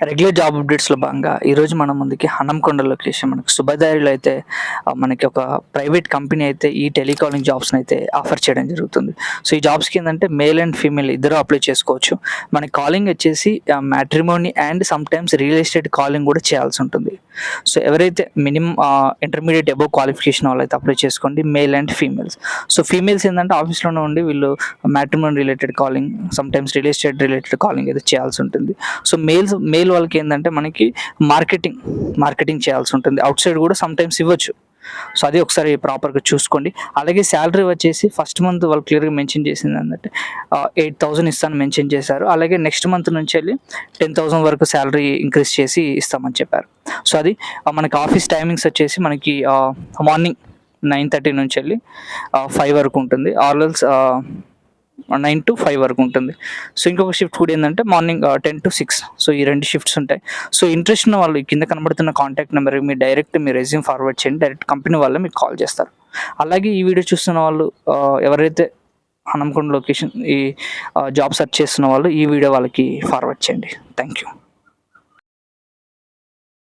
Regular job అప్డేట్స్లో భాగంగా ఈరోజు మన ముందుకి హనంకొండ లొకేషన్ మనకి శుభదారిలో అయితే మనకి ఒక ప్రైవేట్ కంపెనీ అయితే ఈ టెలికాలింగ్ జాబ్స్ని అయితే ఆఫర్ చేయడం జరుగుతుంది. సో ఈ జాబ్స్కి ఏంటంటే మేల్ అండ్ ఫీమేల్ ఇద్దరు అప్లై చేసుకోవచ్చు. మనకి కాలింగ్ వచ్చేసి matrimony and some times real estate calling కూడా చేయాల్సి ఉంటుంది. సో ఎవరైతే మినిమం ఇంటర్మీడియట్ అబోవ్ క్వాలిఫికేషన్ వాళ్ళు అయితే అప్లై చేసుకోండి, male and females. So females ఏంటంటే ఆఫీస్లోనే ఉండి వీళ్ళు matrimony related calling, some times real estate related calling అయితే చేయాల్సి ఉంటుంది. సో మేల్ వాళ్ళకి ఏంటంటే మనకి మార్కెటింగ్ చేయాల్సి ఉంటుంది. అవుట్ సైడ్ కూడా సమ్ టైమ్స్ ఇవ్వచ్చు. సో అది ఒకసారి ప్రాపర్గా చూసుకోండి. అలాగే శాలరీ వచ్చేసి ఫస్ట్ మంత్ వాళ్ళు క్లియర్గా మెన్షన్ చేసింది ఏంటంటే 8,000 ఇస్తాను మెన్షన్ చేశారు. అలాగే నెక్స్ట్ మంత్ నుంచి వెళ్ళి 10,000 వరకు శాలరీ ఇంక్రీజ్ చేసి ఇస్తామని చెప్పారు. సో అది మనకి ఆఫీస్ టైమింగ్స్ వచ్చేసి మనకి మార్నింగ్ 9:30 నుంచి వెళ్ళి 5 వరకు ఉంటుంది, ఆర్ఎల్స్ 9 to 5 వరకు ఉంటుంది. సో ఇంకొక షిఫ్ట్ కూడా ఏంటంటే మార్నింగ్ 10 to 6. సో ఈ 2 షిఫ్ట్స్ ఉంటాయి. సో ఇంట్రెస్ట్ ఉన్న వాళ్ళు కింద కనబడుతున్న కాంటాక్ట్ నెంబర్కి మీరు డైరెక్ట్ మీ రెజ్యూమ్ ఫార్వర్డ్ చేయండి, డైరెక్ట్ కంపెనీ వాళ్ళే మీకు కాల్ చేస్తారు. అలాగే ఈ వీడియో చూస్తున్న వాళ్ళు ఎవరైతే హనంకొండ లొకేషన్ ఈ జాబ్ సెర్చ్ చేస్తున్న వాళ్ళు ఈ వీడియో వాళ్ళకి ఫార్వర్డ్ చేయండి. Thank you.